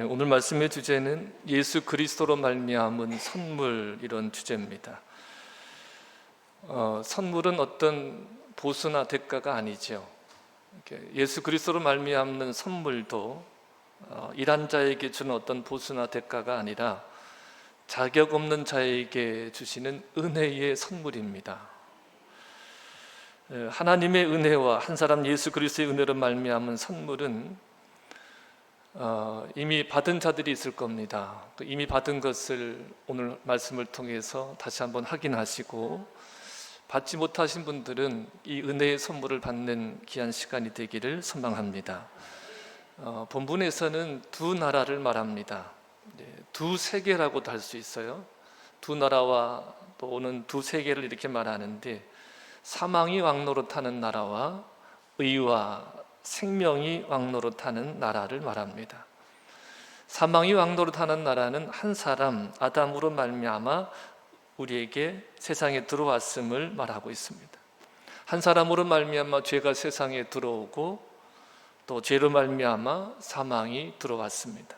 오늘 말씀의 주제는 예수 그리스도로 말미암은 선물, 이런 주제입니다. 선물은 어떤 보수나 대가가 아니죠. 예수 그리스도로 말미암는 선물도 일한 자에게 주는 어떤 보수나 대가가 아니라 자격 없는 자에게 주시는 은혜의 선물입니다. 하나님의 은혜와 한 사람 예수 그리스도의 은혜로 말미암은 선물은 이미 받은 자들이 있을 겁니다. 이미 받은 것을 오늘 말씀을 통해서 다시 한번 확인하시고, 받지 못하신 분들은 이 은혜의 선물을 받는 귀한 시간이 되기를 소망합니다. 본문에서는 두 나라를 말합니다. 두 세계라고도 할 수 있어요. 두 나라와 또는 두 세계를 이렇게 말하는데, 사망이 왕노릇하는 나라와 의와 생명이 왕노릇하는 나라를 말합니다. 사망이 왕노릇하는 나라는 한 사람 아담으로 말미암아 우리에게 세상에 들어왔음을 말하고 있습니다. 한 사람으로 말미암아 죄가 세상에 들어오고 또 죄로 말미암아 사망이 들어왔습니다.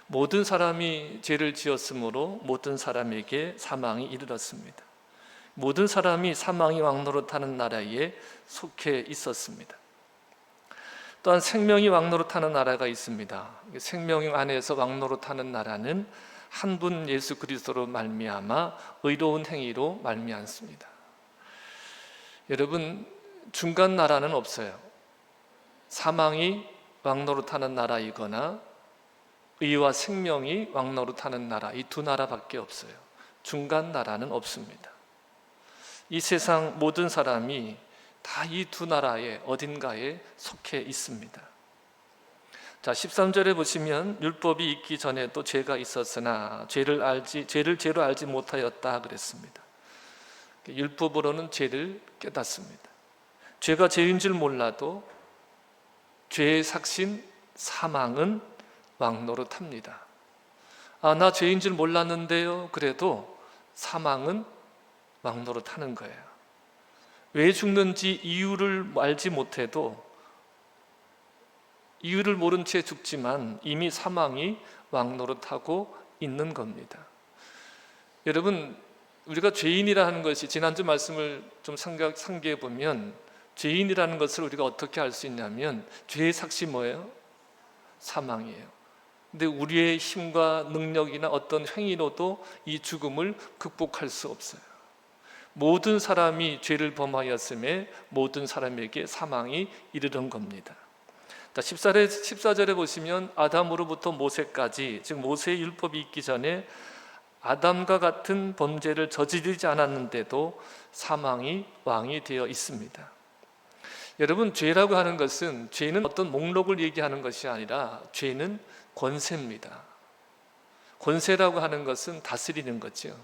모든 사람이 죄를 지었으므로 모든 사람에게 사망이 이르렀습니다. 모든 사람이 사망이 왕노릇하는 나라에 속해 있었습니다. 또한 생명이 왕노릇하는 나라가 있습니다. 생명 안에서 왕노릇하는 나라는 한 분 예수 그리스도로 말미암아 의로운 행위로 말미암습니다. 여러분, 중간 나라는 없어요. 사망이 왕노릇하는 나라이거나 의와 생명이 왕노릇하는 나라, 이 두 나라밖에 없어요. 중간 나라는 없습니다. 이 세상 모든 사람이 다 이 두 나라의 어딘가에 속해 있습니다. 자, 13절에 보시면 율법이 있기 전에도 죄가 있었으나 죄를 죄로 알지 못하였다 그랬습니다. 율법으로는 죄를 깨닫습니다. 죄가 죄인 줄 몰라도 죄의 삭신 사망은 왕노릇합니다. 나 죄인 줄 몰랐는데요. 그래도 사망은 왕노릇하는 거예요. 왜 죽는지 이유를 알지 못해도 이유를 모른 채 죽지만 이미 사망이 왕노릇하고 있는 겁니다. 여러분, 우리가 죄인이라는 것이, 지난주 말씀을 좀 상기해 보면 죄인이라는 것을 우리가 어떻게 알 수 있냐면, 죄의 삭시 뭐예요? 사망이에요. 근데 우리의 힘과 능력이나 어떤 행위로도 이 죽음을 극복할 수 없어요. 모든 사람이 죄를 범하였음에 모든 사람에게 사망이 이르는 겁니다. 14절에 보시면 아담으로부터 모세까지, 즉 모세의 율법이 있기 전에 아담과 같은 범죄를 저지르지 않았는데도 사망이 왕이 되어 있습니다. 여러분, 죄라고 하는 것은, 죄는 어떤 목록을 얘기하는 것이 아니라 죄는 권세입니다. 권세라고 하는 것은 다스리는 거죠.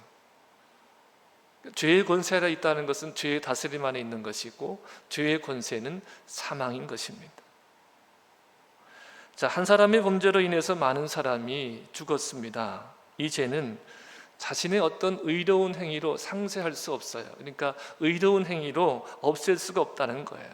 죄의 권세가 있다는 것은 죄의 다스림 안에 있는 것이고, 죄의 권세는 사망인 것입니다. 자, 한 사람의 범죄로 인해서 많은 사람이 죽었습니다. 이 죄는 자신의 어떤 의로운 행위로 상쇄할 수 없어요. 그러니까 의로운 행위로 없앨 수가 없다는 거예요.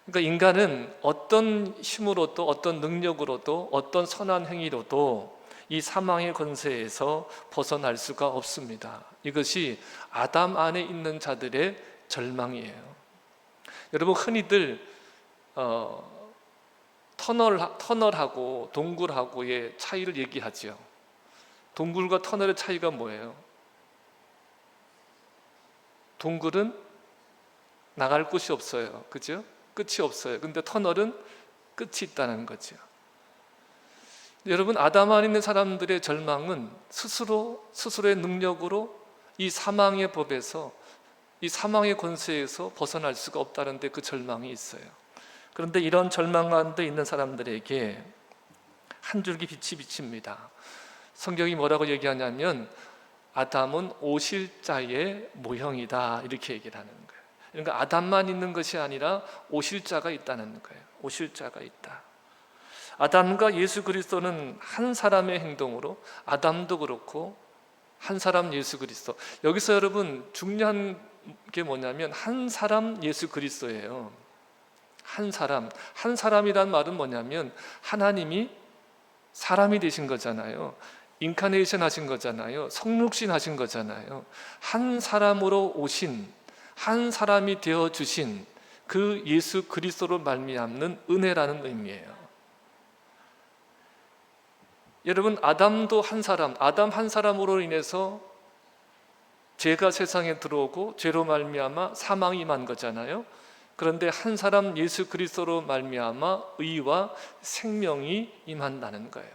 그러니까 인간은 어떤 힘으로도, 어떤 능력으로도, 어떤 선한 행위로도 이 사망의 권세에서 벗어날 수가 없습니다. 이것이 아담 안에 있는 자들의 절망이에요. 여러분, 흔히들 터널하고 동굴하고의 차이를 얘기하죠. 동굴과 터널의 차이가 뭐예요? 동굴은 나갈 곳이 없어요. 그죠? 끝이 없어요. 근데 터널은 끝이 있다는 거죠. 여러분, 아담 안에 있는 사람들의 절망은 스스로의 능력으로 이 사망의 법에서, 이 사망의 권세에서 벗어날 수가 없다는데 그 절망이 있어요. 그런데 이런 절망 가운데 있는 사람들에게 한 줄기 빛이 비칩니다. 성경이 뭐라고 얘기하냐면, 아담은 오실자의 모형이다, 이렇게 얘기를 하는 거예요. 그러니까 아담만 있는 것이 아니라 오실자가 있다는 거예요. 오실자가 있다. 아담과 예수 그리스도는 한 사람의 행동으로, 아담도 그렇고 한 사람 예수 그리스도. 여기서 여러분, 중요한 게 뭐냐면 한 사람 예수 그리스도예요. 한 사람. 한 사람이란 말은 뭐냐면 하나님이 사람이 되신 거잖아요. 인카네이션 하신 거잖아요. 성육신 하신 거잖아요. 한 사람으로 오신, 한 사람이 되어 주신 그 예수 그리스도로 말미암는 은혜라는 의미예요. 여러분, 아담도 한 사람, 아담 한 사람으로 인해서 죄가 세상에 들어오고 죄로 말미암아 사망이 임한 거잖아요. 그런데 한 사람 예수 그리스도로 말미암아 의와 생명이 임한다는 거예요.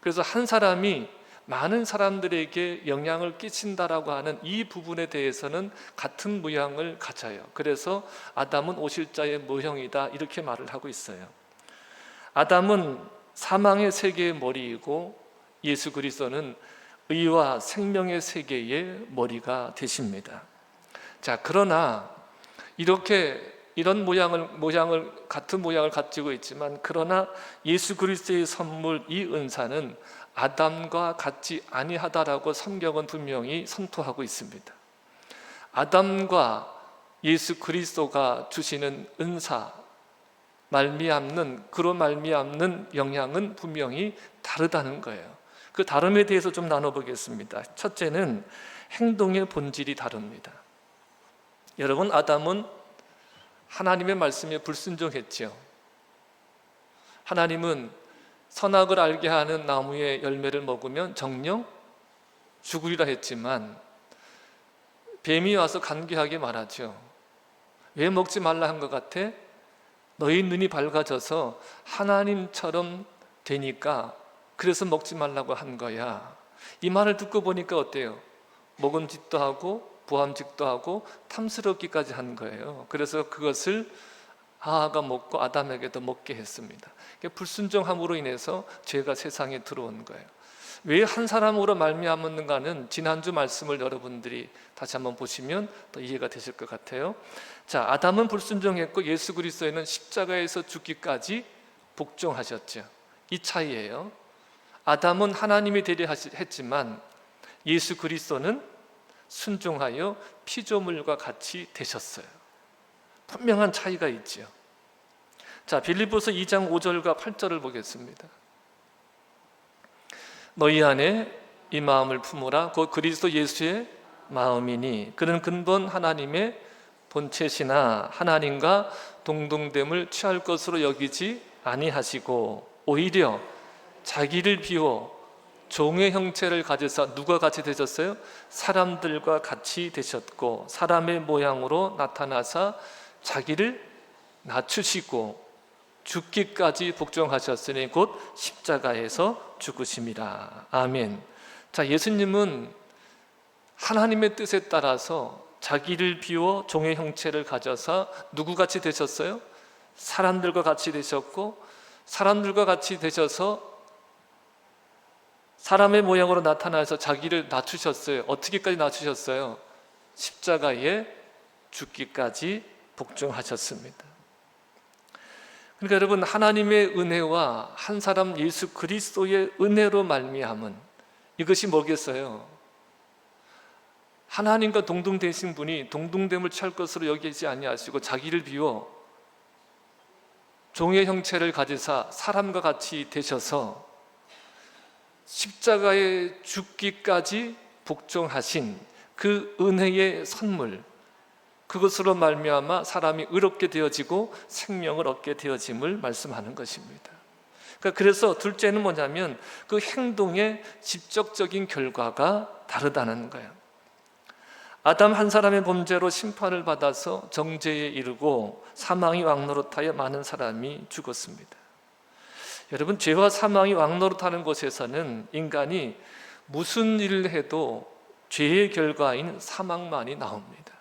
그래서 한 사람이 많은 사람들에게 영향을 끼친다라고 하는 이 부분에 대해서는 같은 모양을 가져요. 그래서 아담은 오실자의 모형이다 이렇게 말을 하고 있어요. 아담은 사망의 세계의 머리이고 예수 그리스도는 의와 생명의 세계의 머리가 되십니다. 자, 그러나 이런 같은 모양을 가지고 있지만, 그러나 예수 그리스도의 선물 이 은사는 아담과 같지 아니하다라고 성경은 분명히 선포하고 있습니다. 아담과 예수 그리스도가 주시는 은사, 그로 말미암는 영향은 분명히 다르다는 거예요. 그 다름에 대해서 좀 나눠보겠습니다. 첫째는 행동의 본질이 다릅니다. 여러분, 아담은 하나님의 말씀에 불순종했죠. 하나님은 선악을 알게 하는 나무의 열매를 먹으면 정녕 죽으리라 했지만 뱀이 와서 간교하게 말하죠. 왜 먹지 말라 한 것 같아? 너희 눈이 밝아져서 하나님처럼 되니까 그래서 먹지 말라고 한 거야. 이 말을 듣고 보니까 어때요? 먹음직도 하고 부함직도 하고 탐스럽기까지 한 거예요. 그래서 그것을 하와가 먹고 아담에게도 먹게 했습니다. 불순종함으로 인해서 죄가 세상에 들어온 거예요. 왜 한 사람으로 말미암았는가는 지난주 말씀을 여러분들이 다시 한번 보시면 더 이해가 되실 것 같아요. 자, 아담은 불순종했고 예수 그리스도는 십자가에서 죽기까지 복종하셨죠. 이 차이예요. 아담은 하나님이 되려 했지만 예수 그리스도는 순종하여 피조물과 같이 되셨어요. 분명한 차이가 있죠. 자, 빌립보서 2장 5절과 8절을 보겠습니다. 너희 안에 이 마음을 품으라. 곧 그리스도 예수의 마음이니 그는 근본 하나님의 본체시나 하나님과 동등됨을 취할 것으로 여기지 아니하시고 오히려 자기를 비워 종의 형체를 가지사 누가 같이 되셨어요? 사람들과 같이 되셨고 사람의 모양으로 나타나사 자기를 낮추시고 죽기까지 복종하셨으니 곧 십자가에서 죽으심이라. 아멘. 자, 예수님은 하나님의 뜻에 따라서 자기를 비워 종의 형체를 가져서 누구같이 되셨어요? 사람들과 같이 되셨고 사람들과 같이 되셔서 사람의 모양으로 나타나서 자기를 낮추셨어요. 어떻게까지 낮추셨어요? 십자가에 죽기까지 복종하셨습니다. 그러니까 여러분, 하나님의 은혜와 한 사람 예수 그리스도의 은혜로 말미암은 이것이 뭐겠어요? 하나님과 동등되신 분이 동등됨을 취할 것으로 여기지 아니하시고 자기를 비워 종의 형체를 가지사 사람과 같이 되셔서 십자가에 죽기까지 복종하신 그 은혜의 선물, 그것으로 말미암아 사람이 의롭게 되어지고 생명을 얻게 되어짐을 말씀하는 것입니다. 그래서 둘째는 뭐냐면 그 행동의 직접적인 결과가 다르다는 거예요. 아담 한 사람의 범죄로 심판을 받아서 정죄에 이르고 사망이 왕노릇하여 많은 사람이 죽었습니다. 여러분, 죄와 사망이 왕노릇하는 곳에서는 인간이 무슨 일을 해도 죄의 결과인 사망만이 나옵니다.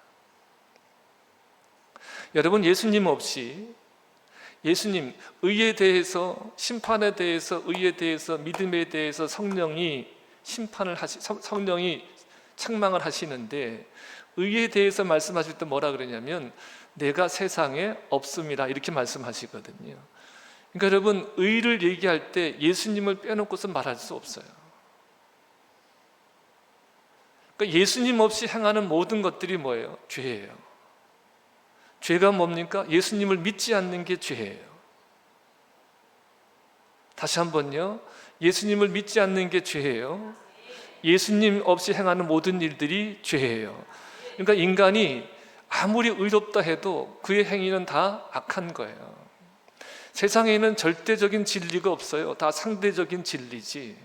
여러분, 예수님 없이 예수님 의에 대해서, 심판에 대해서, 의에 대해서, 믿음에 대해서 성령이 책망을 하시는데 의에 대해서 말씀하실 때 뭐라 그러냐면 내가 세상에 없음이라 이렇게 말씀하시거든요. 그러니까 여러분, 의를 얘기할 때 예수님을 빼놓고서 말할 수 없어요. 그러니까 예수님 없이 행하는 모든 것들이 뭐예요? 죄예요. 죄가 뭡니까? 예수님을 믿지 않는 게 죄예요. 다시 한번요. 예수님을 믿지 않는 게 죄예요. 예수님 없이 행하는 모든 일들이 죄예요. 그러니까 인간이 아무리 의롭다 해도 그의 행위는 다 악한 거예요. 세상에는 절대적인 진리가 없어요. 다 상대적인 진리지.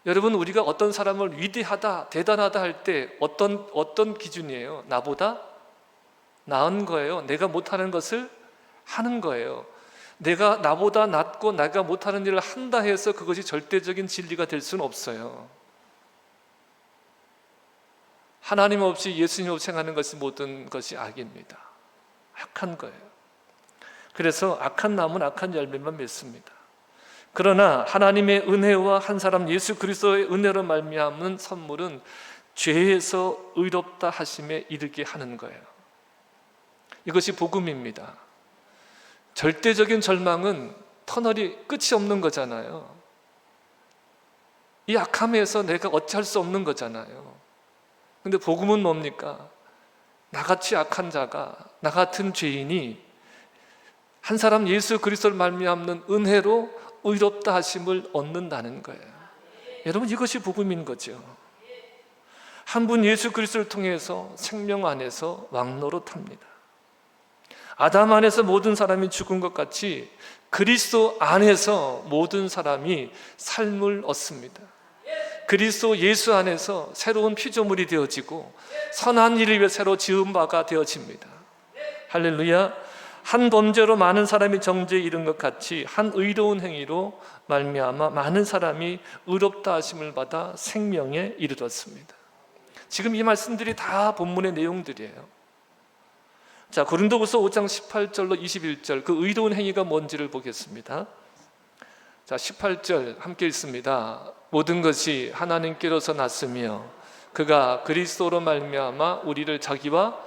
여러분, 우리가 어떤 사람을 위대하다, 대단하다 할 때 어떤 기준이에요? 나보다 나은 거예요. 내가 못하는 것을 하는 거예요. 내가 나보다 낫고 내가 못하는 일을 한다 해서 그것이 절대적인 진리가 될 수는 없어요. 하나님 없이 예수님 없이 행하는 것이 모든 것이 악입니다. 악한 거예요. 그래서 악한 나무는 악한 열매만 맺습니다. 그러나 하나님의 은혜와 한 사람 예수 그리스도의 은혜로 말미암은 선물은 죄에서 의롭다 하심에 이르게 하는 거예요. 이것이 복음입니다. 절대적인 절망은 터널이 끝이 없는 거잖아요. 이 악함에서 내가 어찌할 수 없는 거잖아요. 근데 복음은 뭡니까? 나같이 악한 자가, 나 같은 죄인이 한 사람 예수 그리스도를 말미암는 은혜로 의롭다 하심을 얻는다는 거예요. 여러분, 이것이 복음인 거죠. 한 분 예수 그리스도를 통해서 생명 안에서 왕노릇합니다. 아담 안에서 모든 사람이 죽은 것 같이 그리스도 안에서 모든 사람이 삶을 얻습니다. 그리스도 예수 안에서 새로운 피조물이 되어지고 선한 일을 위해 새로 지은 바가 되어집니다. 할렐루야. 한 범죄로 많은 사람이 정죄에 이른 것 같이 한 의로운 행위로 말미암아 많은 사람이 의롭다 하심을 받아 생명에 이르렀습니다. 지금 이 말씀들이 다 본문의 내용들이에요. 자, 고린도후서 5장 18절로 21절 그 의로운 행위가 뭔지를 보겠습니다. 자, 18절 함께 읽습니다. 모든 것이 하나님께로서 났으며 그가 그리스도로 말미암아 우리를 자기와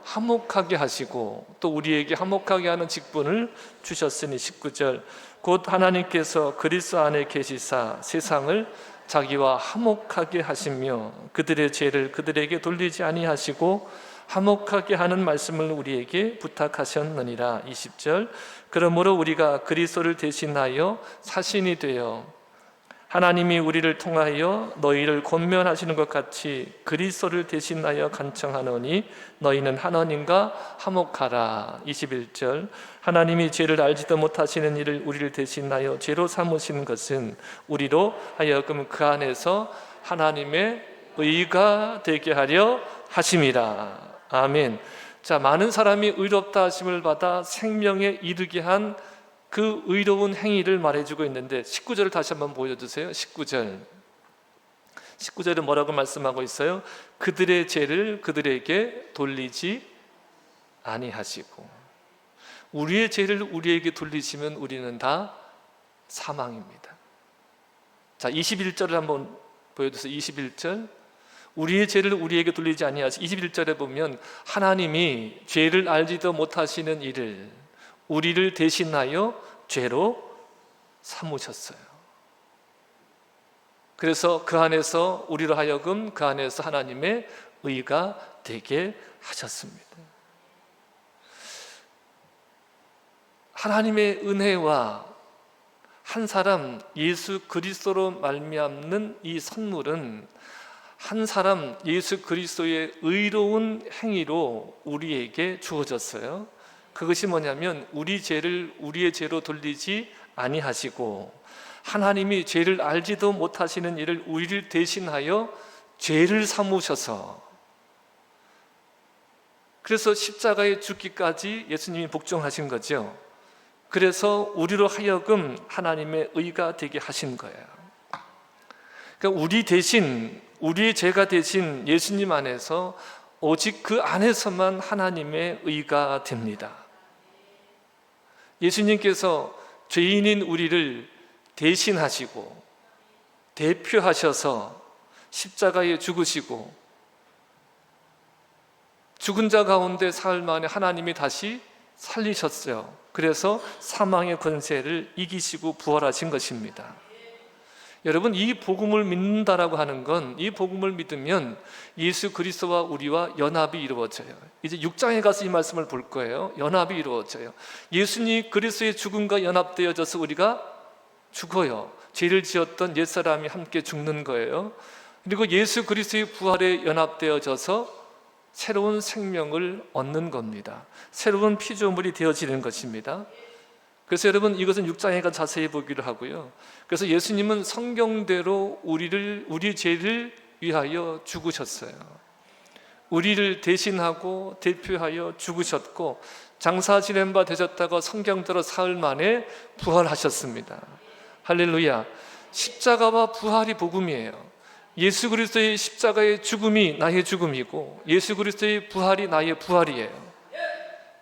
화목하게 하시고 또 우리에게 화목하게 하는 직분을 주셨으니 19절 곧 하나님께서 그리스도 안에 계시사 세상을 자기와 화목하게 하시며 그들의 죄를 그들에게 돌리지 아니하시고 화목하게 하는 말씀을 우리에게 부탁하셨느니라. 20절 그러므로 우리가 그리스도를 대신하여 사신이 되어 하나님이 우리를 통하여 너희를 권면하시는 것 같이 그리스도를 대신하여 간청하노니 너희는 하나님과 화목하라. 21절 하나님이 죄를 알지도 못하시는 일을 우리를 대신하여 죄로 삼으시는 것은 우리로 하여금 그 안에서 하나님의 의가 되게 하려 하심이라. 아멘. 자, 많은 사람이 의롭다 하심을 받아 생명에 이르게 한 그 의로운 행위를 말해주고 있는데 19절을 다시 한번 보여주세요. 19절에 뭐라고 말씀하고 있어요? 그들의 죄를 그들에게 돌리지 아니하시고. 우리의 죄를 우리에게 돌리시면 우리는 다 사망입니다. 자, 21절을 한번 보여주세요. 21절 우리의 죄를 우리에게 돌리지 아니하시고 21절에 보면 하나님이 죄를 알지도 못하시는 이를 우리를 대신하여 죄로 삼으셨어요. 그래서 그 안에서 우리로 하여금 그 안에서 하나님의 의가 되게 하셨습니다. 하나님의 은혜와 한 사람 예수 그리스도로 말미암는 이 선물은 한 사람 예수 그리스도의 의로운 행위로 우리에게 주어졌어요. 그것이 뭐냐면 우리 죄를 우리의 죄로 돌리지 아니하시고 하나님이 죄를 알지도 못하시는 일을 우리를 대신하여 죄를 삼으셔서 그래서 십자가에 죽기까지 예수님이 복종하신 거죠. 그래서 우리로 하여금 하나님의 의가 되게 하신 거예요. 그러니까 우리 대신 우리의 죄가 대신 예수님 안에서 오직 그 안에서만 하나님의 의가 됩니다. 예수님께서 죄인인 우리를 대신하시고 대표하셔서 십자가에 죽으시고 죽은 자 가운데 사흘 만에 하나님이 다시 살리셨어요. 그래서 사망의 권세를 이기시고 부활하신 것입니다. 여러분, 이 복음을 믿는다라고 하는 건 이 복음을 믿으면 예수 그리스도와 우리와 연합이 이루어져요. 이제 6장에 가서 이 말씀을 볼 거예요. 연합이 이루어져요. 예수님 그리스도의 죽음과 연합되어져서 우리가 죽어요. 죄를 지었던 옛사람이 함께 죽는 거예요. 그리고 예수 그리스도의 부활에 연합되어져서 새로운 생명을 얻는 겁니다. 새로운 피조물이 되어지는 것입니다. 그래서 여러분, 이것은 6장에 자세히 보기로 하고요. 그래서 예수님은 성경대로 우리 죄를 위하여 죽으셨어요. 우리를 대신하고 대표하여 죽으셨고, 장사 지낸 바 되셨다가 성경대로 사흘 만에 부활하셨습니다. 할렐루야. 십자가와 부활이 복음이에요. 예수 그리스도의 십자가의 죽음이 나의 죽음이고, 예수 그리스도의 부활이 나의 부활이에요.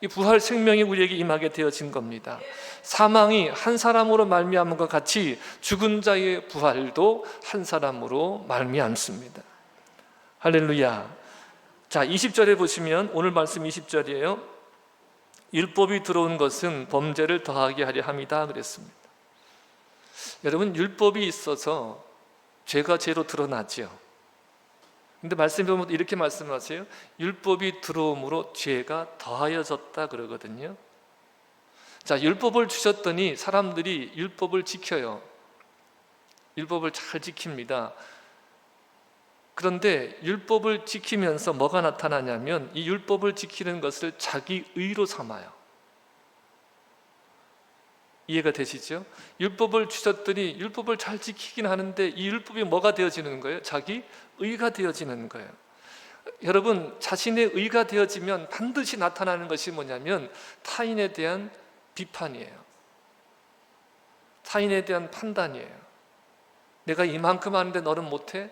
이 부활 생명이 우리에게 임하게 되어진 겁니다. 사망이 한 사람으로 말미암은 것 같이 죽은 자의 부활도 한 사람으로 말미암습니다. 할렐루야. 자, 20절에 보시면, 오늘 말씀 20절이에요. 율법이 들어온 것은 범죄를 더하게 하려 함이다 그랬습니다. 여러분, 율법이 있어서 죄가 죄로 드러나죠. 근데 말씀에 보면 이렇게 말씀하세요. 율법이 들어옴으로 죄가 더하여졌다 그러거든요. 자, 율법을 주셨더니 사람들이 율법을 지켜요. 율법을 잘 지킵니다. 그런데 율법을 지키면서 뭐가 나타나냐면, 이 율법을 지키는 것을 자기 의로 삼아요. 이해가 되시죠? 율법을 주셨더니 율법을 잘 지키긴 하는데 이 율법이 뭐가 되어지는 거예요? 자기 의가 되어지는 거예요. 여러분, 자신의 의가 되어지면 반드시 나타나는 것이 뭐냐면 타인에 대한 비판이에요. 타인에 대한 판단이에요. 내가 이만큼 하는데 너는 못해?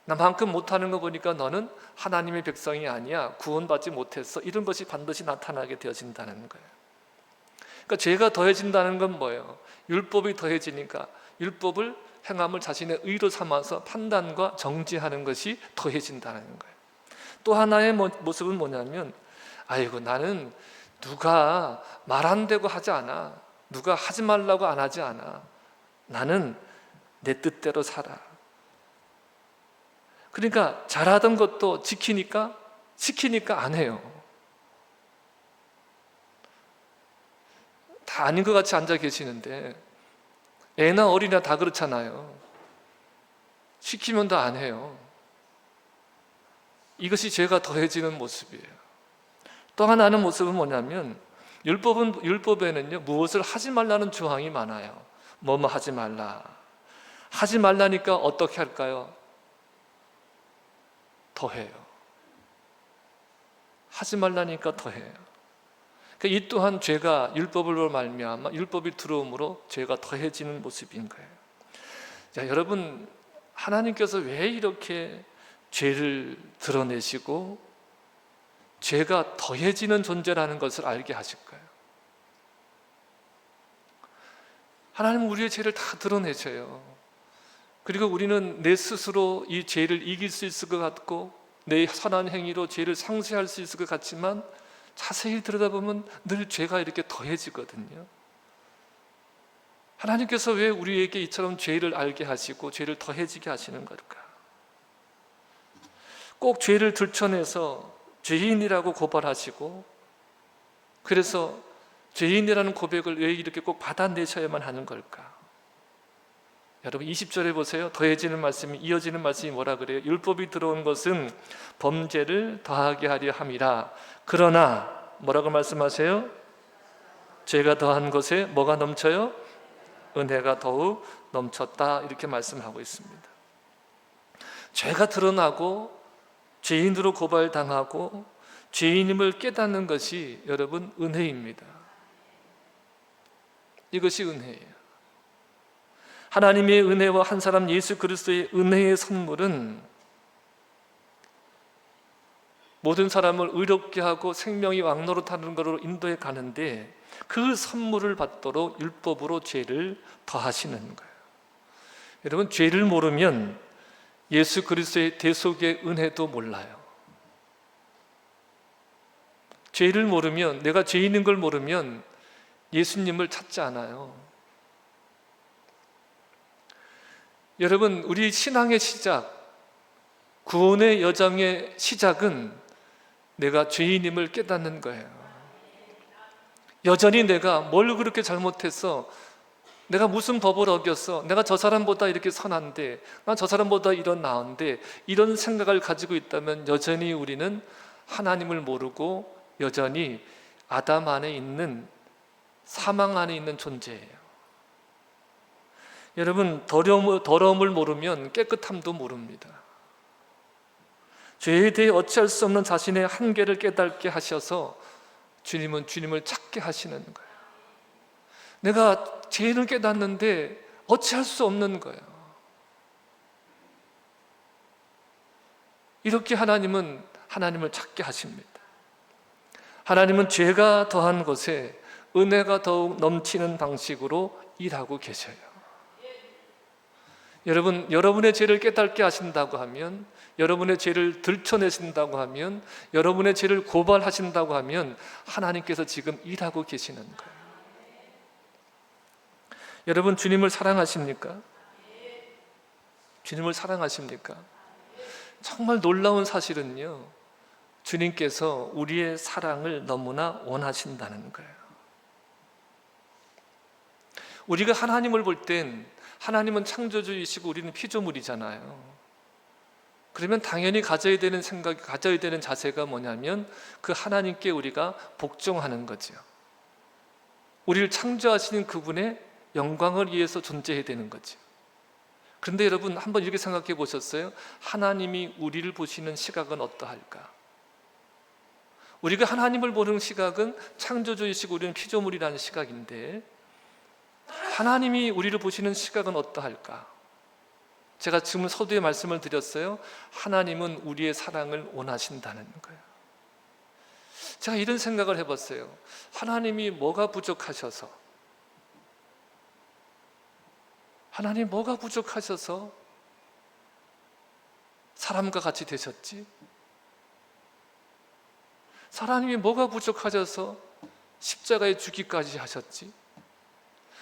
나만큼 못하는 거 보니까 너는 하나님의 백성이 아니야, 구원받지 못했어. 이런 것이 반드시 나타나게 되어진다는 거예요. 그러니까 죄가 더해진다는 건 뭐예요? 율법이 더해지니까 율법을 행함을 자신의 의로 삼아서 판단과 정지하는 것이 더해진다는 거예요. 또 하나의 모습은 뭐냐면, 아이고, 나는 누가 말 안 되고 하지 않아. 누가 하지 말라고 안 하지 않아. 나는 내 뜻대로 살아. 그러니까 잘하던 것도 시키니까 안 해요. 다 아닌 것 같이 앉아 계시는데, 애나 어린이나 다 그렇잖아요. 시키면 다 안 해요. 이것이 죄가 더해지는 모습이에요. 또 하나는 모습은 뭐냐면, 율법에는요, 무엇을 하지 말라는 조항이 많아요. 뭐뭐 하지 말라. 하지 말라니까 어떻게 할까요? 더해요. 하지 말라니까 더해요. 이 또한 죄가 율법으로 말미암아 율법이 들어옴으로 죄가 더해지는 모습인 거예요. 자, 여러분, 하나님께서 왜 이렇게 죄를 드러내시고 죄가 더해지는 존재라는 것을 알게 하실까요? 하나님은 우리의 죄를 다 드러내셔요. 그리고 우리는 내 스스로 이 죄를 이길 수 있을 것 같고 내 선한 행위로 죄를 상쇄할 수 있을 것 같지만, 자세히 들여다보면 늘 죄가 이렇게 더해지거든요. 하나님께서 왜 우리에게 이처럼 죄를 알게 하시고 죄를 더해지게 하시는 걸까? 꼭 죄를 들춰내서 죄인이라고 고발하시고, 그래서 죄인이라는 고백을 왜 이렇게 꼭 받아내셔야만 하는 걸까? 여러분, 20절에 보세요. 더해지는 말씀이, 이어지는 말씀이 뭐라 그래요? 율법이 들어온 것은 범죄를 더하게 하려 함이라. 그러나 뭐라고 말씀하세요? 죄가 더한 것에 뭐가 넘쳐요? 은혜가 더욱 넘쳤다. 이렇게 말씀하고 있습니다. 죄가 드러나고 죄인으로 고발당하고 죄인임을 깨닫는 것이 여러분 은혜입니다. 이것이 은혜예요. 하나님의 은혜와 한 사람 예수 그리스도의 은혜의 선물은 모든 사람을 의롭게 하고 생명이 왕노릇하는 것으로 인도해 가는데, 그 선물을 받도록 율법으로 죄를 더하시는 거예요. 여러분, 죄를 모르면 예수 그리스도의 대속의 은혜도 몰라요. 죄를 모르면, 내가 죄인인 걸 모르면 예수님을 찾지 않아요. 여러분, 우리 신앙의 시작, 구원의 여정의 시작은 내가 죄인임을 깨닫는 거예요. 여전히 내가 뭘 그렇게 잘못해서 내가 무슨 법을 어겼어? 내가 저 사람보다 이렇게 선한데, 난 저 사람보다 이런 나은데, 이런 생각을 가지고 있다면 여전히 우리는 하나님을 모르고 여전히 아담 안에 있는, 사망 안에 있는 존재예요. 여러분, 더러움을 모르면 깨끗함도 모릅니다. 죄에 대해 어찌할 수 없는 자신의 한계를 깨닫게 하셔서 주님은 주님을 찾게 하시는 거예요. 내가 죄를 깨닫는데 어찌할 수 없는 거예요. 이렇게 하나님은 하나님을 찾게 하십니다. 하나님은 죄가 더한 곳에 은혜가 더욱 넘치는 방식으로 일하고 계셔요. 여러분, 여러분의 죄를 깨닫게 하신다고 하면, 여러분의 죄를 들춰내신다고 하면, 여러분의 죄를 고발하신다고 하면 하나님께서 지금 일하고 계시는 거예요. 여러분, 주님을 사랑하십니까? 주님을 사랑하십니까? 정말 놀라운 사실은요, 주님께서 우리의 사랑을 너무나 원하신다는 거예요. 우리가 하나님을 볼 땐 하나님은 창조주이시고 우리는 피조물이잖아요. 그러면 당연히 가져야 되는 생각, 가져야 되는 자세가 뭐냐면 그 하나님께 우리가 복종하는 거죠. 우리를 창조하시는 그분의 영광을 위해서 존재해야 되는 거죠. 그런데 여러분, 한번 이렇게 생각해 보셨어요? 하나님이 우리를 보시는 시각은 어떠할까? 우리가 하나님을 보는 시각은 창조주이시고 우리는 피조물이라는 시각인데, 하나님이 우리를 보시는 시각은 어떠할까? 제가 지금 서두에 말씀을 드렸어요. 하나님은 우리의 사랑을 원하신다는 거예요. 제가 이런 생각을 해봤어요. 하나님이 뭐가 부족하셔서, 하나님 뭐가 부족하셔서 사람과 같이 되셨지? 하나님이 뭐가 부족하셔서 십자가에 죽기까지 하셨지?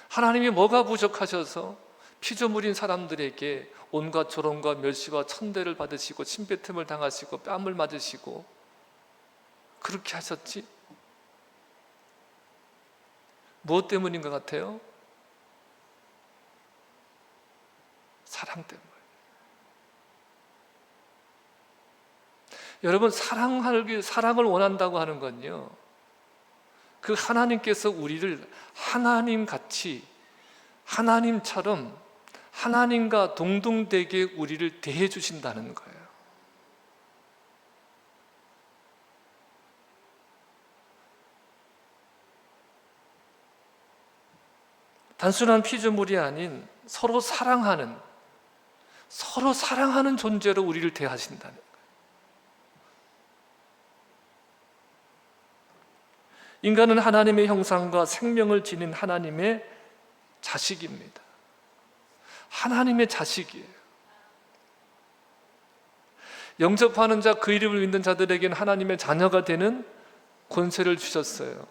하나님이 뭐가 부족하셔서 피조물인 사람들에게 온갖 조롱과 멸시와 천대를 받으시고 침뱉음을 당하시고 뺨을 맞으시고 그렇게 하셨지? 무엇 때문인 것 같아요? 사랑 때문에. 여러분, 사랑을 원한다고 하는 건요, 그 하나님께서 우리를 하나님같이, 하나님처럼 하나님과 동등되게 우리를 대해 주신다는 거예요. 단순한 피조물이 아닌 서로 사랑하는 존재로 우리를 대하신다는 거예요. 인간은 하나님의 형상과 생명을 지닌 하나님의 자식입니다. 하나님의 자식이에요. 영접하는 자, 그 이름을 믿는 자들에게는 하나님의 자녀가 되는 권세를 주셨어요.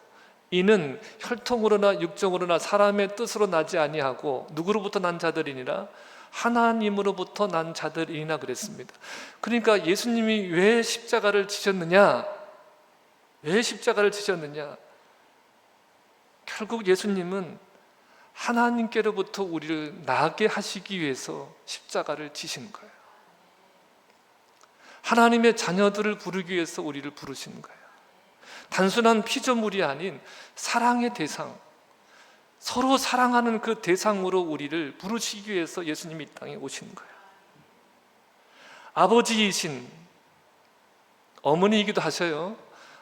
이는 혈통으로나 육정으로나 사람의 뜻으로 나지 아니하고 누구로부터 난 자들이니라 하나님으로부터 난 자들이나 그랬습니다. 그러니까 예수님이 왜 십자가를 지셨느냐? 왜 십자가를 지셨느냐? 결국 예수님은 하나님께로부터 우리를 나게 하시기 위해서 십자가를 지신 거예요. 하나님의 자녀들을 부르기 위해서 우리를 부르신 거예요. 단순한 피조물이 아닌 사랑의 대상, 서로 사랑하는 그 대상으로 우리를 부르시기 위해서 예수님이 이 땅에 오신 거예요. 아버지이신, 어머니이기도 하셔요.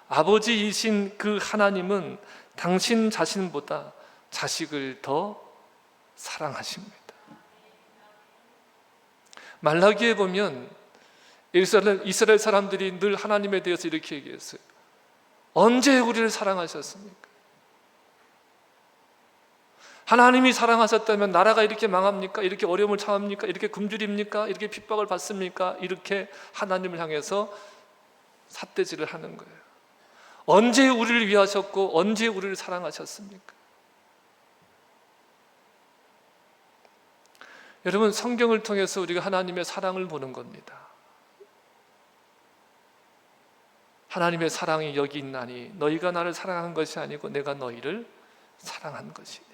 아버지이신 그 하나님은 당신 자신보다 자식을 더 사랑하십니다. 말라기에 보면 이스라엘 사람들이 늘 하나님에 대해서 이렇게 얘기했어요. 언제 우리를 사랑하셨습니까? 하나님이 사랑하셨다면 나라가 이렇게 망합니까? 이렇게 어려움을 참합니까? 이렇게 굶주립니까? 이렇게 핍박을 받습니까? 이렇게 하나님을 향해서 삿대질을 하는 거예요. 언제 우리를 위하셨고 언제 우리를 사랑하셨습니까? 여러분, 성경을 통해서 우리가 하나님의 사랑을 보는 겁니다. 하나님의 사랑이 여기 있나니 너희가 나를 사랑한 것이 아니고 내가 너희를 사랑한 것이니라.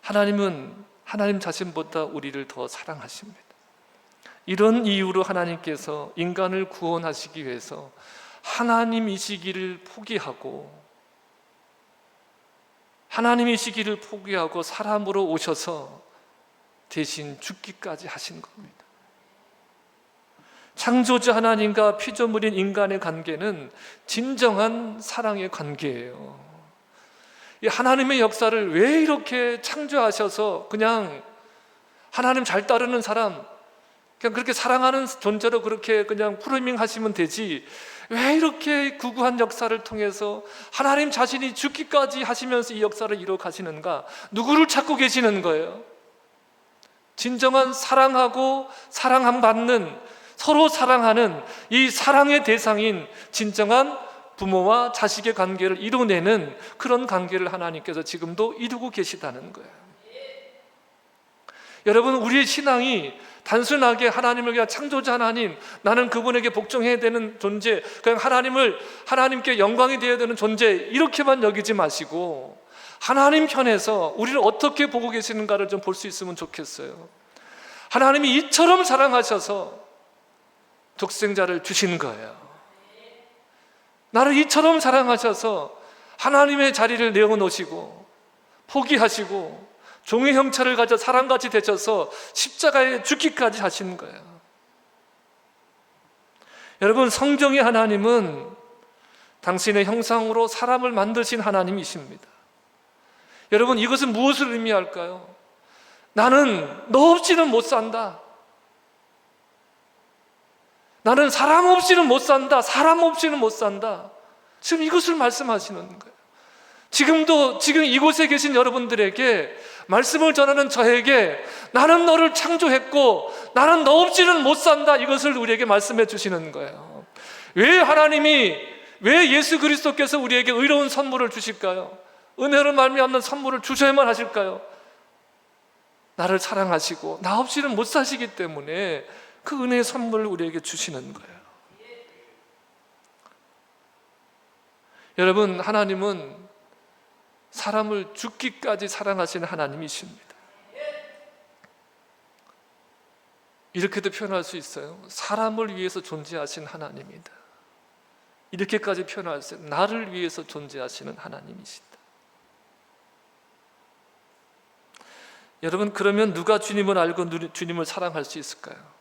하나님은 하나님 자신보다 우리를 더 사랑하십니다. 이런 이유로 하나님께서 인간을 구원하시기 위해서 하나님이시기를 포기하고 사람으로 오셔서 대신 죽기까지 하신 겁니다. 창조주 하나님과 피조물인 인간의 관계는 진정한 사랑의 관계예요. 이 하나님의 역사를 왜 이렇게 창조하셔서 그냥 하나님 잘 따르는 사람, 그냥 그렇게 사랑하는 존재로 그렇게 그냥 프로그래밍 하시면 되지, 왜 이렇게 구구한 역사를 통해서 하나님 자신이 죽기까지 하시면서 이 역사를 이루어 가시는가? 누구를 찾고 계시는 거예요? 진정한 사랑하고 사랑함 받는, 서로 사랑하는 이 사랑의 대상인 진정한 부모와 자식의 관계를 이루어내는 그런 관계를 하나님께서 지금도 이루고 계시다는 거예요. 여러분, 우리의 신앙이 단순하게 하나님을 그냥 창조자 하나님, 나는 그분에게 복종해야 되는 존재, 그냥 하나님께 영광이 되어야 되는 존재, 이렇게만 여기지 마시고 하나님 편에서 우리를 어떻게 보고 계시는가를 좀 볼 수 있으면 좋겠어요. 하나님이 이처럼 사랑하셔서 독생자를 주신 거예요. 나를 이처럼 사랑하셔서 하나님의 자리를 내어놓으시고 포기하시고 종의 형체를 가져 사람같이 되셔서 십자가에 죽기까지 하신 거예요. 여러분, 성경의 하나님은 당신의 형상으로 사람을 만드신 하나님이십니다. 여러분, 이것은 무엇을 의미할까요? 나는 너 없이는 못 산다. 나는 사람 없이는 못 산다. 사람 없이는 못 산다. 지금 이것을 말씀하시는 거예요. 지금 이곳에 계신 여러분들에게, 말씀을 전하는 저에게, 나는 너를 창조했고 나는 너 없이는 못 산다, 이것을 우리에게 말씀해 주시는 거예요. 왜 예수 그리스도께서 우리에게 의로운 선물을 주실까요? 은혜로 말미암는 선물을 주셔야만 하실까요? 나를 사랑하시고 나 없이는 못 사시기 때문에 그 은혜의 선물을 우리에게 주시는 거예요. 여러분, 하나님은 사람을 죽기까지 사랑하시는 하나님이십니다. 이렇게도 표현할 수 있어요. 사람을 위해서 존재하신 하나님이다. 이렇게까지 표현할 수 있어요. 나를 위해서 존재하시는 하나님이시다. 여러분, 그러면 누가 주님을 알고 주님을 사랑할 수 있을까요?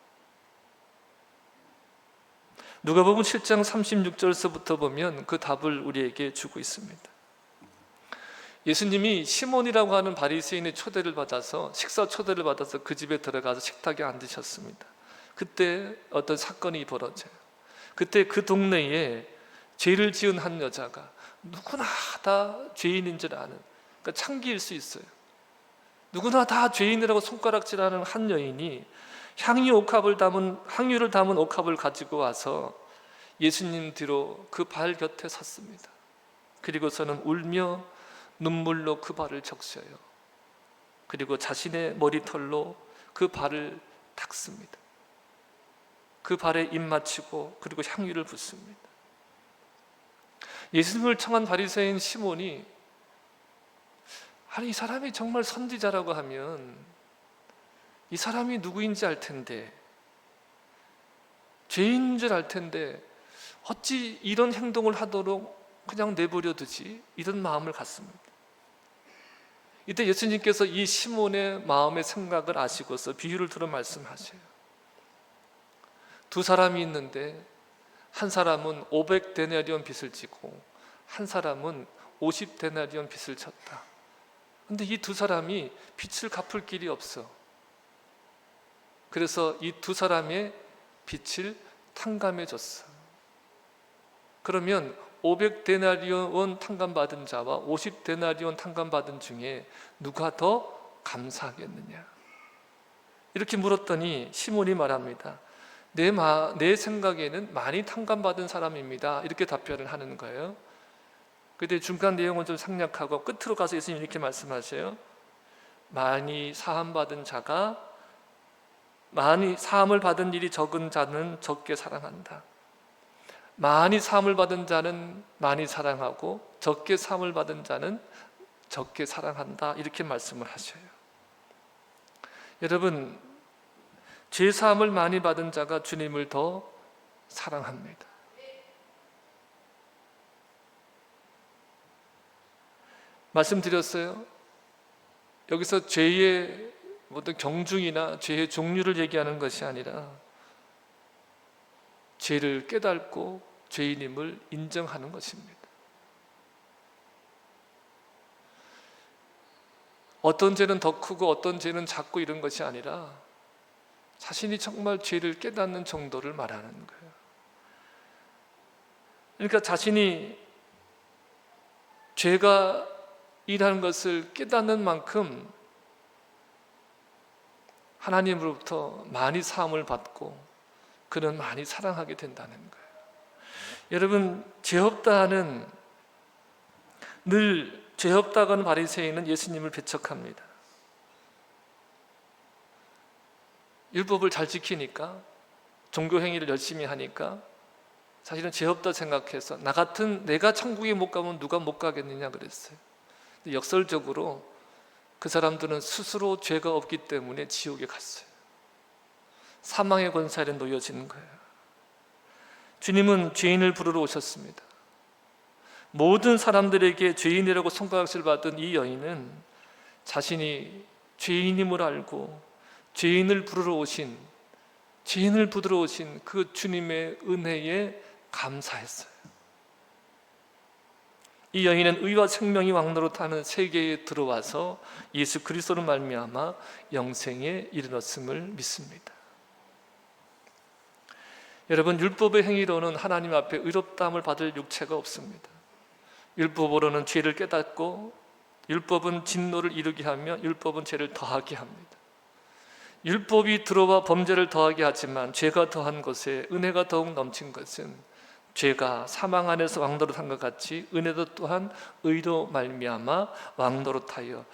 누가복음 7장 36절서부터 보면 그 답을 우리에게 주고 있습니다. 예수님이 시몬이라고 하는 바리새인의 초대를 받아서, 식사 초대를 받아서 그 집에 들어가서 식탁에 앉으셨습니다. 그때 어떤 사건이 벌어져요. 그때 그 동네에 죄를 지은 한 여자가, 누구나 다 죄인인 줄 아는, 그러니까 창기일 수 있어요. 누구나 다 죄인이라고 손가락질하는 한 여인이 향유를 담은 옥합을 가지고 와서 예수님 뒤로 그 발 곁에 섰습니다. 그리고서는 울며 눈물로 그 발을 적셔요. 그리고 자신의 머리털로 그 발을 닦습니다. 그 발에 입 맞추고 그리고 향유를 붓습니다. 예수님을 청한 바리새인 시몬이, 아니, 이 사람이 정말 선지자라고 하면 이 사람이 누구인지 알 텐데, 죄인인 줄 알 텐데 어찌 이런 행동을 하도록 그냥 내버려 두지? 이런 마음을 갖습니다. 이때 예수님께서 이 시몬의 마음의 생각을 아시고서 비유를 들어 말씀하셔요. 두 사람이 있는데 한 사람은 500데나리온 빚을 지고 한 사람은 50데나리온 빚을 졌다. 근데 이 두 사람이 빚을 갚을 길이 없어. 그래서 이 두 사람의 빚을 탕감해 줬어. 그러면 500데나리온 탕감받은 자와 50데나리온 탕감받은 중에 누가 더 감사하겠느냐? 이렇게 물었더니 시몬이 말합니다. 내 생각에는 많이 탕감받은 사람입니다. 이렇게 답변을 하는 거예요. 그때 중간 내용은 좀 생략하고 끝으로 가서 예수님이 이렇게 말씀하세요. 많이 사함을 받은 일이 적은 자는 적게 사랑한다. 많이 사함을 받은 자는 많이 사랑하고 적게 사함을 받은 자는 적게 사랑한다. 이렇게 말씀을 하셔요. 여러분, 죄 사함을 많이 받은 자가 주님을 더 사랑합니다. 말씀드렸어요. 여기서 죄의 모든 경중이나 죄의 종류를 얘기하는 것이 아니라 죄를 깨닫고 죄인임을 인정하는 것입니다. 어떤 죄는 더 크고 어떤 죄는 작고 이런 것이 아니라 자신이 정말 죄를 깨닫는 정도를 말하는 거예요. 그러니까 자신이 죄가 이라는 것을 깨닫는 만큼 하나님으로부터 많이 사함을 받고 그는 많이 사랑하게 된다는 거예요. 여러분, 죄 없다 하는, 늘 죄 없다고 하는 바리새인은 예수님을 배척합니다. 율법을 잘 지키니까, 종교 행위를 열심히 하니까 사실은 죄 없다 생각해서 나 같은 내가 천국에 못 가면 누가 못 가겠느냐 그랬어요. 역설적으로 그 사람들은 스스로 죄가 없기 때문에 지옥에 갔어요. 사망의 권세 아래 놓여지는 거예요. 주님은 죄인을 부르러 오셨습니다. 모든 사람들에게 죄인이라고 손가락질 받은 이 여인은 자신이 죄인임을 알고 죄인을 부르러 오신 그 주님의 은혜에 감사했어요. 이 여인은 의와 생명이 왕노릇하는 세계에 들어와서 예수 그리스도로 말미암아 영생에 이르렀음을 믿습니다. 여러분, 율법의 행위로는 하나님 앞에 의롭다함을 받을 육체가 없습니다. 율법으로는 죄를 깨닫고, 율법은 진노를 이루게 하며 율법은 죄를 더하게 합니다. 율법이 들어와 범죄를 더하게 하지만 죄가 더한 것에 은혜가 더욱 넘친 것은 죄가 사망 안에서 왕노릇한 것 같이 은혜도 또한 의로 말미암아 왕노릇하여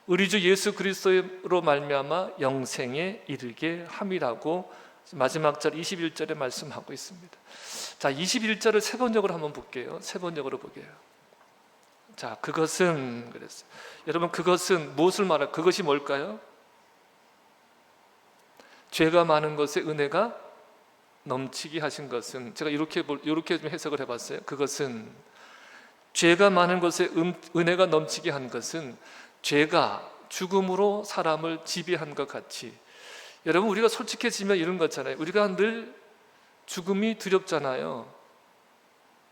우리 주 예수 그리스도로 말미암아 영생에 이르게 함이라고 마지막 절 21절에 말씀하고 있습니다. 자, 21절을 세 번역으로 한번 볼게요. 세 번역으로 보게요. 자, 그것은 그랬어요. 여러분, 그것은 무엇을 말할까요? 그것이 뭘까요? 죄가 많은 것에 은혜가 넘치게 하신 것은, 제가 이렇게 좀 해석을 해봤어요. 그것은, 죄가 많은 것에 은혜가 넘치게 한 것은 죄가 죽음으로 사람을 지배한 것 같이, 여러분, 우리가 솔직해지면 이런 거잖아요. 우리가 늘 죽음이 두렵잖아요.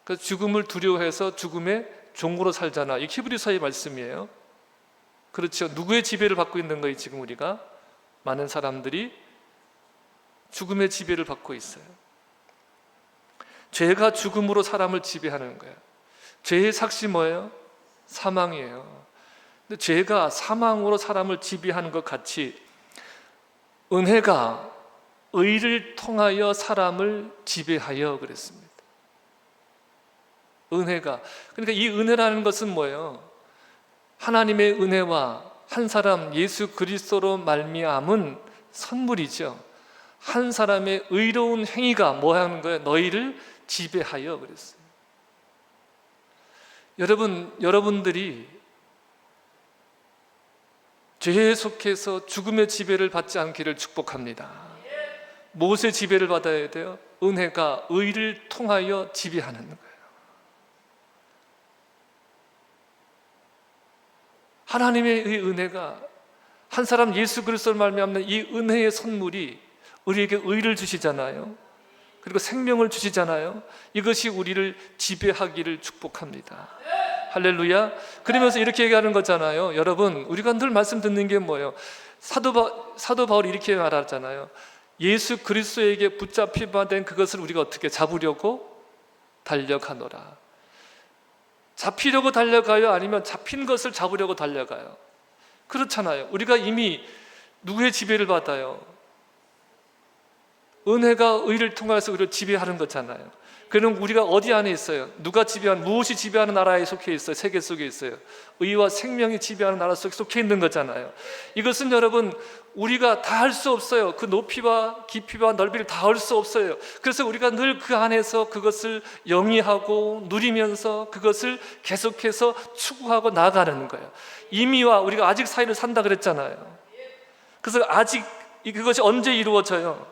그 죽음을 두려워해서 죽음의 종으로 살잖아. 이 히브리서의 말씀이에요. 그렇죠. 누구의 지배를 받고 있는 거예요? 지금 우리가 많은 사람들이 죽음의 지배를 받고 있어요. 죄가 죽음으로 사람을 지배하는 거예요. 죄의 삭시 뭐예요? 사망이에요. 근데 죄가 사망으로 사람을 지배하는 것 같이 은혜가 의를 통하여 사람을 지배하여 그랬습니다. 은혜가, 그러니까 이 은혜라는 것은 뭐예요? 하나님의 은혜와 한 사람 예수 그리스도로 말미암은 선물이죠. 한 사람의 의로운 행위가 뭐 하는 거예요? 너희를 지배하여 그랬어요. 여러분들이 죄에 속해서 죽음의 지배를 받지 않기를 축복합니다. 무엇의 지배를 받아야 돼요? 은혜가 의를 통하여 지배하는 거예요. 하나님의 이 은혜가, 한 사람 예수 그리스도를 말미암는 이 은혜의 선물이 우리에게 의를 주시잖아요. 그리고 생명을 주시잖아요. 이것이 우리를 지배하기를 축복합니다. 할렐루야. 그러면서 이렇게 얘기하는 거잖아요. 여러분, 우리가 늘 말씀 듣는 게 뭐예요? 사도 바울이 이렇게 말하잖아요. 예수 그리스도에게 붙잡히바 된 그것을 우리가 어떻게 잡으려고 달려가노라. 잡히려고 달려가요? 아니면 잡힌 것을 잡으려고 달려가요? 그렇잖아요. 우리가 이미 누구의 지배를 받아요? 은혜가 의를 통해서 우리를 지배하는 거잖아요. 그럼 우리가 어디 안에 있어요? 무엇이 지배하는 나라에 속해 있어요? 세계 속에 있어요. 의와 생명이 지배하는 나라 속에 속해 있는 거잖아요. 이것은 여러분, 우리가 다 할 수 없어요. 그 높이와 깊이와 넓이를 다 할 수 없어요. 그래서 우리가 늘 그 안에서 그것을 영위하고 누리면서 그것을 계속해서 추구하고 나아가는 거예요. 이미와 우리가 아직 사이를 산다 그랬잖아요. 그래서 아직 그것이 언제 이루어져요?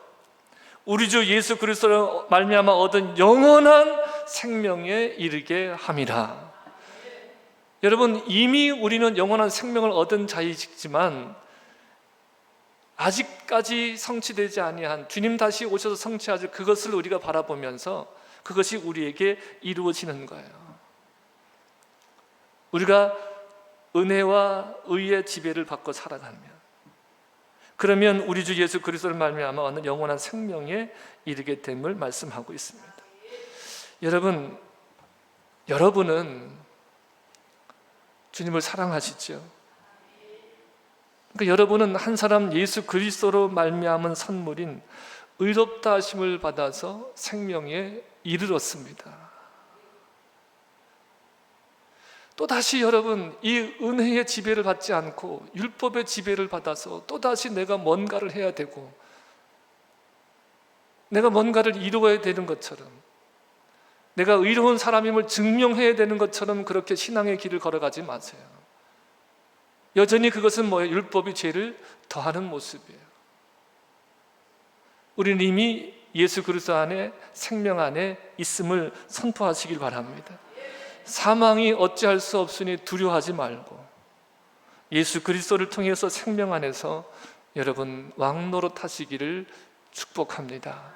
우리 주 예수 그리스도로 말미암아 얻은 영원한 생명에 이르게 함이라. 여러분, 이미 우리는 영원한 생명을 얻은 자이지만 아직까지 성취되지 아니한, 주님 다시 오셔서 성취하실 그것을 우리가 바라보면서 그것이 우리에게 이루어지는 거예요. 우리가 은혜와 의의 지배를 받고 살아가면, 그러면 우리 주 예수 그리스도를 말미암아 얻는 영원한 생명에 이르게 됨을 말씀하고 있습니다. 여러분은 주님을 사랑하시죠? 그러니까 여러분은 한 사람 예수 그리스도로 말미암은 선물인 의롭다 하심을 받아서 생명에 이르렀습니다. 또다시 여러분, 이 은혜의 지배를 받지 않고 율법의 지배를 받아서 또다시 내가 뭔가를 해야 되고 내가 뭔가를 이루어야 되는 것처럼, 내가 의로운 사람임을 증명해야 되는 것처럼 그렇게 신앙의 길을 걸어가지 마세요. 여전히 그것은 뭐예요? 율법이 죄를 더하는 모습이에요. 우리는 이미 예수 그리스도 안에, 생명 안에 있음을 선포하시길 바랍니다. 사망이 어찌할 수 없으니 두려워하지 말고 예수 그리스도를 통해서 생명 안에서 여러분 왕노릇 하시기를 축복합니다.